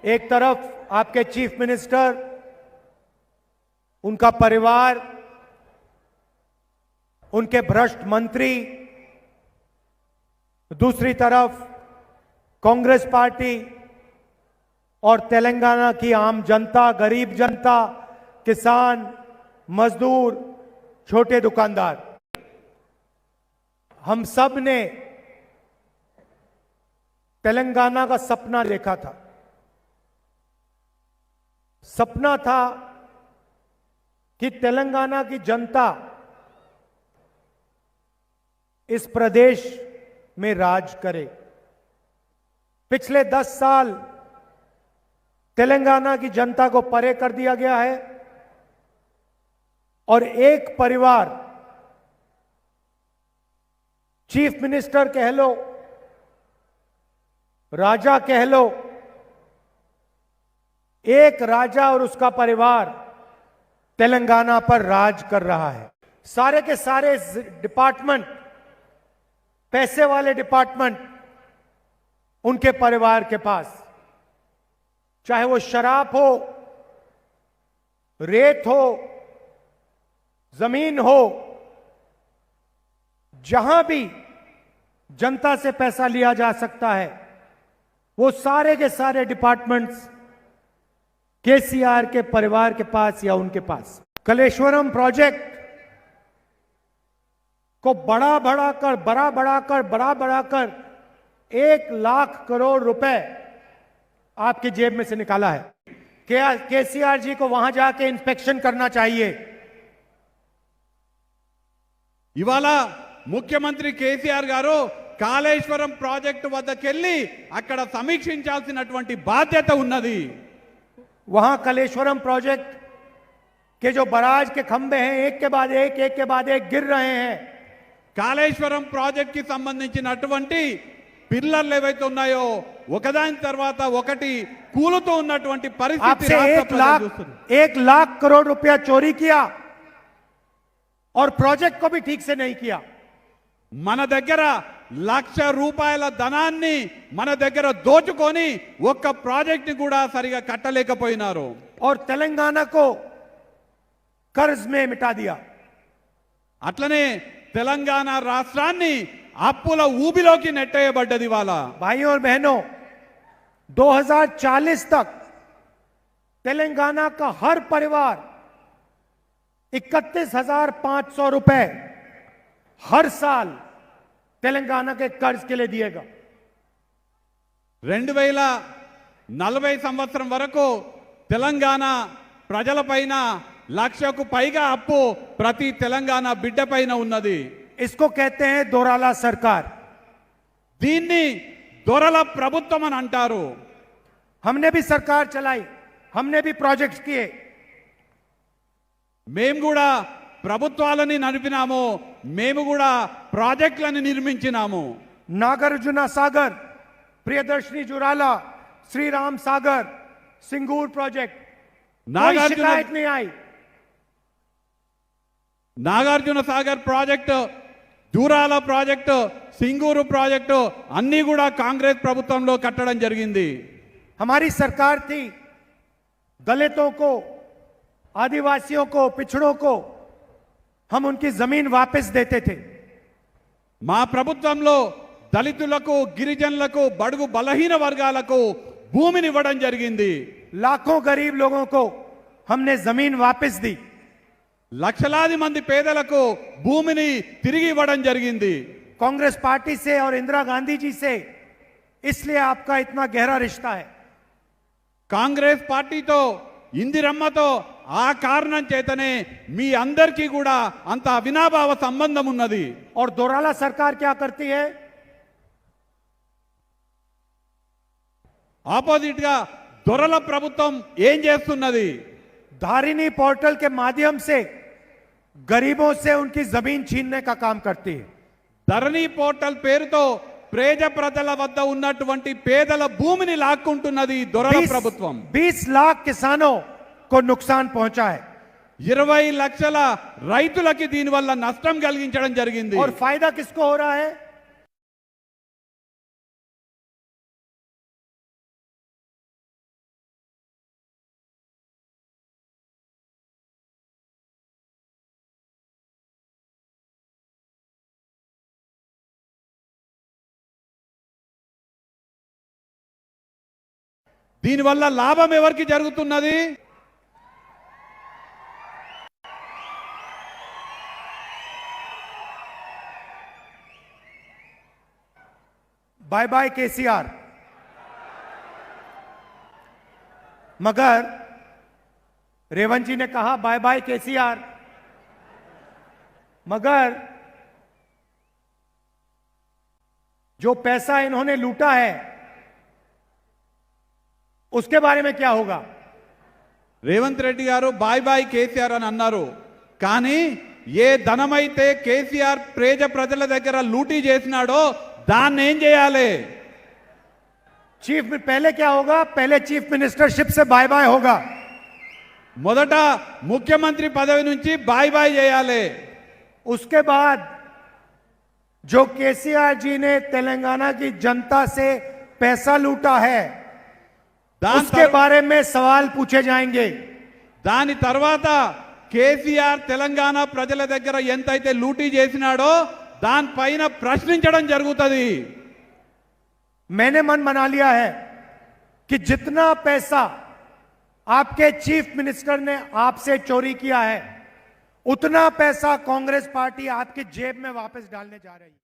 एक तरफ आपके चीफ मिनिस्टर, उनका परिवार, उनके भ्रष्ट मंत्री, दूसरी तरफ कांग्रेस पार्टी और तेलंगाना की आम जनता, गरीब जनता, किसान, मजदूर, छोटे दुकानदार, हम सब ने तेलंगाना का सपना देखा था। सपना था कि तेलंगाना की जनता इस प्रदेश में राज करे। पिछले 10 साल तेलंगाना की जनता को परे कर दिया गया है और एक परिवार, चीफ मिनिस्टर कह लो, राजा कह लो, एक राजा और उसका परिवार तेलंगाना पर राज कर रहा है। सारे के सारे डिपार्टमेंट, पैसे वाले डिपार्टमेंट उनके परिवार के पास, चाहे वो शराब हो, रेत हो, जमीन हो, जहां भी जनता से पैसा लिया जा सकता है, वो सारे के सारे डिपार्टमेंट्स केसीआर के परिवार के पास या उनके पास। कलेश्वरम प्रोजेक्ट को बड़ा बढ़ाकर 1 लाख करोड़ रुपए आपकी जेब में से निकाला है। केसीआर जी को वहां जाके इंस्पेक्शन करना चाहिए। ఇవాళ ముఖ్యమంత్రి కేసీఆర్ గారు కాళేశ్వరం ప్రాజెక్టు వద్దకెళ్ళి అక్కడ సమీక్షించాల్సినటువంటి బాధ్యత ఉన్నది। वहां कलेश्वरम प्रोजेक्ट के जो बराज के खंभे हैं, एक के बाद एक गिर रहे हैं। కాళేశ్వరం ప్రాజెక్ట్ కి సంబంధించినటువంటి పిల్లర్లు ఏవైతే ఉన్నాయో ఒకదాని తర్వాత ఒకటి కూలుతూ ఉన్నటువంటి పరిస్థితి రాష్ట్ర ప్రజలు చూస్తున్నారు। 1 लाख करोड़ रुपया चोरी किया और प्रोजेक्ट को भी ठीक से नहीं किया। మన దగ్గర 1 లక్ష రూపాయల ధనాన్ని మన దగ్గర దోచుకొని ఒక్క ప్రాజెక్ట్ ని కూడా సరిగా కట్టలేకపోయినారు। और तेलंगाना को कर्ज में मिटा दिया। అట్లనే తెలంగాణ రాష్ట్రాన్ని అప్పుల ఊబిలోకి నెట్టేయబడ్డది। వాళ్ళ भाइयों और बहनों, 2040 तक तेलंगाना का हर परिवार 31,500 रुपए हर साल तेलंगाना के कर्ज के लिए दिएगा। 2040 సంవత్సరం వరకు తెలంగాణ ప్రజలపైన 1 లక్షకు పైగా అప్పు ప్రతి తెలంగాణ బిడ్డ పైన ఉన్నది। इसको कहते हैं दोराला सरकार। దీన్ని దొరల ప్రభుత్వం అని అంటారు। हमने भी सरकार चलाई, हमने भी प्रोजेक्ट्स किए। మేము కూడా ప్రభుత్వాలని నడిపినాము, మేము కూడా ప్రాజెక్టులను నిర్మించినాము। नागार्जुन सागर, प्रियदर्शनी जुराला, श्री राम सागर, सिंगूर प्रोजेक्ट, कोई शिकायत नहीं आई। Nagarjuna Sagar project, Jurala project, Singur project అన్నీ కూడా కాంగ్రెస్ ప్రభుత్వంలో కట్టడం జరిగింది। हमारी सरकार थी, दलितों को, आदिवासियों को, पिछड़ों को हम उनकी जमीन वापस देते थे। మా ప్రభుత్వంలో దళితులకు, గిరిజనులకు, బడుగు బలహీన వర్గాలకు భూమిని ఇవ్వడం జరిగింది। लाखों गरीब लोगों को हमने जमीन वापस दी। లక్షలాది మంది పేదలకు భూమిని తిరిగి ఇవ్వడం జరిగింది। कांग्रेस पार्टी से और इंदिरा गांधी जी से इसलिए आपका इतना गहरा रिश्ता है। కాంగ్రెస్ పార్టీతో, ఇందిరమ్మతో ఆ కారణం చేతనే మీ అందరికీ కూడా అంత అవినాభావ సంబంధం ఉన్నది। और दोराला सरकार क्या करती है? ఆపోజిట్ గా దొరల ప్రభుత్వం ఏం చేస్తున్నది? धारिनी पोर्टल के माध्यम से गरीबों से उनकी जमीन छीनने का काम करती है। ధరణి పోర్టల్ పేరుతో పేద ప్రజల వద్ద ఉన్నటువంటి పేదల భూమిని లాక్కుంటున్నది దొరల ప్రభుత్వం। 20 लाख किसानों को नुकसान पहुंचा है। 20 లక్షల రైతులకి దీని వల్ల నష్టం కలిగించడం జరిగింది। और फायदा किसको हो रहा है? దీనివల్ల లాభం ఎవరికి జరుగుతున్నది? Bye bye KCR. मगर रेवंत जी ने कहा बाय बाय केसीआर, मगर जो पैसा इन्होंने लूटा है उसके बारे में क्या होगा? రేవంత్ రెడ్డి గారు బాయ్ బాయ్ కేసీఆర్ అని అన్నారు, కానీ ఏ ధనమైతే కేసీఆర్ ప్రజల దగ్గర లూటీ చేసినాడో దాన్ని ఏం చేయాలి? चीफ में पहले क्या होगा? पहले चीफ मिनिस्टरशिप से बाय बाय होगा। మొదట ముఖ్యమంత్రి పదవి నుంచి బాయ్ బాయ్ చేయాలి। उसके बाद जो केसीआर जी ने तेलंगाना की जनता से पैसा लूटा है उसके बारे में सवाल पूछे जाएंगे। దాని తర్వాత కేసీఆర్ తెలంగాణ ప్రజల దగ్గర ఎంతైతే లూటీ చేసినాడో దానిపైన ప్రశ్నించడం జరుగుతుంది। मैंने मन बना लिया है कि जितना पैसा आपके चीफ मिनिस्टर ने आपसे चोरी किया है उतना पैसा कांग्रेस पार्टी आपकी जेब में वापस डालने जा रही है।